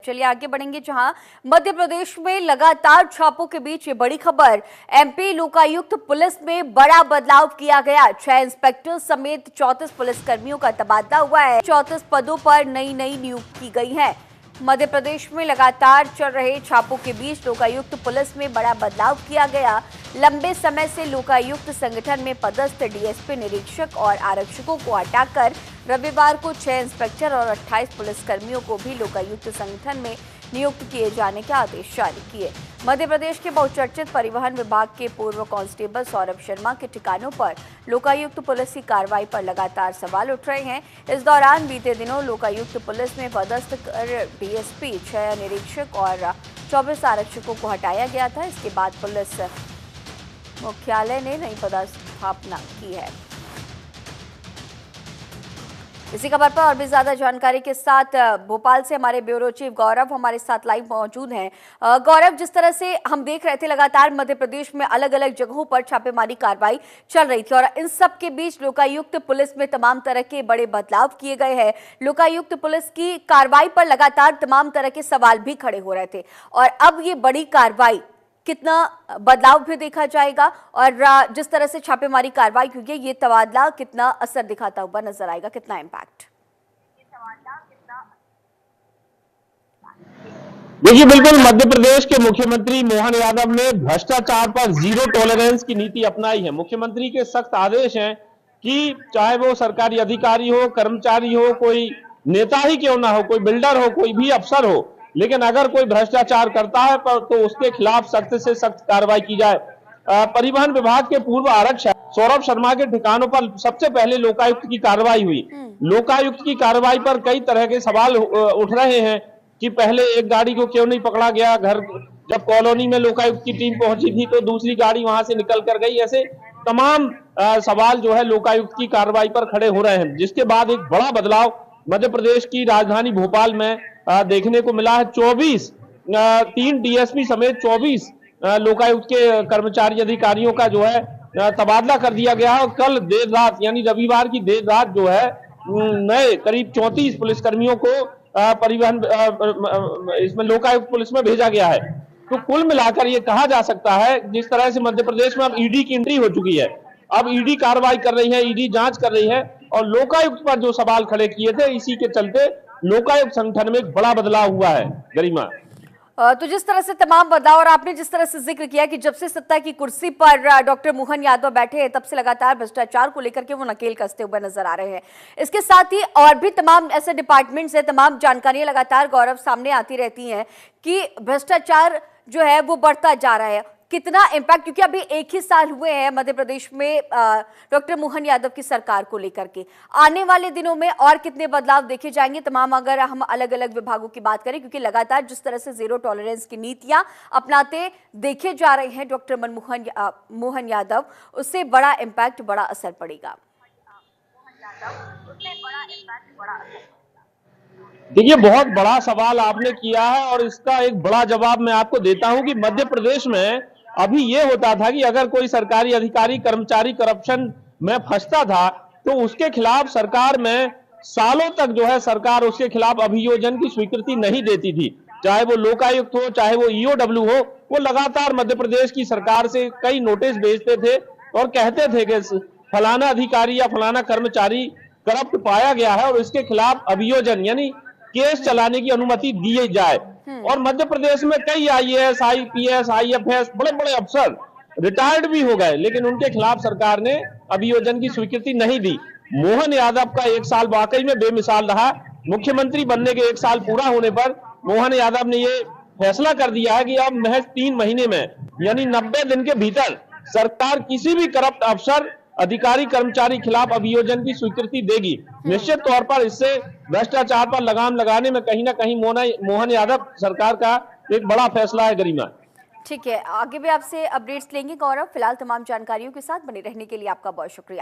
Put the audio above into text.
चलिए आगे बढ़ेंगे, जहां मध्य प्रदेश में लगातार छापों के बीच ये बड़ी खबर। एमपी लोकायुक्त पुलिस में बड़ा बदलाव किया गया। 6 इंस्पेक्टर समेत 34 पुलिसकर्मियों का तबादला हुआ है। 34 पदों पर नई नियुक्ति की गई है। मध्य प्रदेश में लगातार चल रहे छापों के बीच लोकायुक्त पुलिस में बड़ा बदलाव किया गया। लंबे समय से लोकायुक्त संगठन में पदस्थ डीएसपी, निरीक्षक और आरक्षकों को हटाकर रविवार को 6 इंस्पेक्टर और 28 पुलिसकर्मियों को भी लोकायुक्त संगठन में नियुक्त किए जाने के आदेश जारी किए। मध्य प्रदेश के बहुचर्चित परिवहन विभाग के पूर्व कांस्टेबल सौरभ शर्मा के ठिकानों पर लोकायुक्त पुलिस की कार्रवाई पर लगातार सवाल उठ रहे हैं। इस दौरान बीते दिनों लोकायुक्त पुलिस में पदस्थ डीएसपी, 6 निरीक्षक और 24 आरक्षकों को हटाया गया था। इसके बाद पुलिस मुख्यालय ने नई पदस्थापना की है। इसी खबर पर और भी ज्यादा जानकारी के साथ भोपाल से हमारे ब्यूरो चीफ गौरव हमारे साथ लाइव मौजूद हैं। गौरव, जिस तरह से हम देख रहे थे लगातार मध्य प्रदेश में अलग अलग जगहों पर छापेमारी कार्रवाई चल रही थी और इन सब के बीच लोकायुक्त पुलिस में तमाम तरह के बड़े बदलाव किए गए हैं। लोकायुक्त पुलिस की कार्रवाई पर लगातार तमाम तरह के सवाल भी खड़े हो रहे थे और अब ये बड़ी कार्रवाई, कितना बदलाव भी देखा जाएगा और जिस तरह से छापेमारी कार्रवाई हुई है, ये तबादला कितना असर दिखाता हुआ नजर आएगा, कितना इम्पैक्ट? देखिए, बिल्कुल मध्य प्रदेश के मुख्यमंत्री मोहन यादव ने भ्रष्टाचार पर जीरो टॉलरेंस की नीति अपनाई है। मुख्यमंत्री के सख्त आदेश हैं कि चाहे वो सरकारी अधिकारी हो, कर्मचारी हो, कोई नेता ही क्यों ना हो, कोई बिल्डर हो, कोई भी अफसर हो, लेकिन अगर कोई भ्रष्टाचार करता है तो उसके खिलाफ सख्त से सख्त कार्रवाई की जाए। परिवहन विभाग के पूर्व आरक्षक सौरभ शर्मा के ठिकानों पर सबसे पहले लोकायुक्त की कार्रवाई हुई। लोकायुक्त की कार्रवाई पर कई तरह के सवाल उठ रहे हैं कि पहले एक गाड़ी को क्यों नहीं पकड़ा गया, घर जब कॉलोनी में लोकायुक्त की टीम पहुंची थी तो दूसरी गाड़ी वहां से निकल कर गई। ऐसे तमाम सवाल जो है लोकायुक्त की कार्रवाई पर खड़े हो रहे हैं, जिसके बाद एक बड़ा बदलाव मध्य प्रदेश की राजधानी भोपाल में देखने को मिला है। 3 डीएसपी समेत 24 लोकायुक्त के कर्मचारी अधिकारियों का जो है तबादला कर दिया गया है और कल देर रात यानी रविवार की देर रात जो है नए करीब 34 पुलिसकर्मियों को परिवहन इसमें लोकायुक्त पुलिस में भेजा गया है। तो कुल मिलाकर ये कहा जा सकता है, जिस तरह से मध्य प्रदेश में अब ईडी की एंट्री हो चुकी है, अब ईडी कार्रवाई कर रही है, ईडी जांच कर रही है और लोकायुक्त पर जो सवाल खड़े किए थे, इसी के चलते लोकायुक्त संगठन में एक बड़ा बदलाव हुआ है। गरिमा, तो जिस तरह से तमाम बदलाव और आपने जिस तरह से जिक्र किया कि जब से सत्ता की कुर्सी पर डॉक्टर मोहन यादव बैठे हैं, तब से लगातार भ्रष्टाचार को लेकर के वो नकेल कसते हुए नजर आ रहे हैं। इसके साथ ही और भी तमाम ऐसे डिपार्टमेंट्स हैं, तमाम जानकारियां लगातार गौरव सामने आती रहती हैं कि भ्रष्टाचार जो है वो बढ़ता जा रहा है। कितना इम्पैक्ट, क्योंकि अभी 1 ही साल हुए हैं मध्य प्रदेश में डॉक्टर मोहन यादव की सरकार को लेकर के, आने वाले दिनों में और कितने बदलाव देखे जाएंगे तमाम, अगर हम अलग अलग विभागों की बात करें, क्योंकि लगातार जिस तरह से जीरो टॉलरेंस की नीतियां अपनाते देखे जा रहे हैं डॉक्टर मोहन यादव, उससे बड़ा इम्पैक्ट, बड़ा असर पड़ेगा। देखिए, बहुत बड़ा सवाल आपने किया है और इसका एक बड़ा जवाब मैं आपको देता हूं कि मध्य प्रदेश में अभी ये होता था कि अगर कोई सरकारी अधिकारी, कर्मचारी करप्शन में फंसता था तो उसके खिलाफ सरकार में सालों तक जो है सरकार उसके खिलाफ अभियोजन की स्वीकृति नहीं देती थी। चाहे वो लोकायुक्त हो, चाहे वो ईओडब्ल्यू हो, वो लगातार मध्य प्रदेश की सरकार से कई नोटिस भेजते थे और कहते थे कि फलाना अधिकारी या फलाना कर्मचारी करप्ट पाया गया है और इसके खिलाफ अभियोजन यानी केस चलाने की अनुमति दी जाए। और मध्य प्रदेश में कई आईएएस, आईपीएस, आईएफएस, बड़े बड़े अफसर रिटायर्ड भी हो गए, लेकिन उनके खिलाफ सरकार ने अभियोजन की स्वीकृति नहीं दी। मोहन यादव का 1 साल वाकई में बेमिसाल रहा। मुख्यमंत्री बनने के 1 साल पूरा होने पर मोहन यादव ने ये फैसला कर दिया है कि अब महज 3 महीने में यानी 90 दिन के भीतर सरकार किसी भी करप्ट अफसर, अधिकारी, कर्मचारी खिलाफ अभियोजन की स्वीकृति देगी। निश्चित तौर पर इससे भ्रष्टाचार पर लगाम लगाने में कहीं ना कहीं मोहन यादव सरकार का एक बड़ा फैसला है। गरिमा, ठीक है, आगे भी आपसे अपडेट्स लेंगे गौरव। फिलहाल तमाम जानकारियों के साथ बने रहने के लिए आपका बहुत शुक्रिया।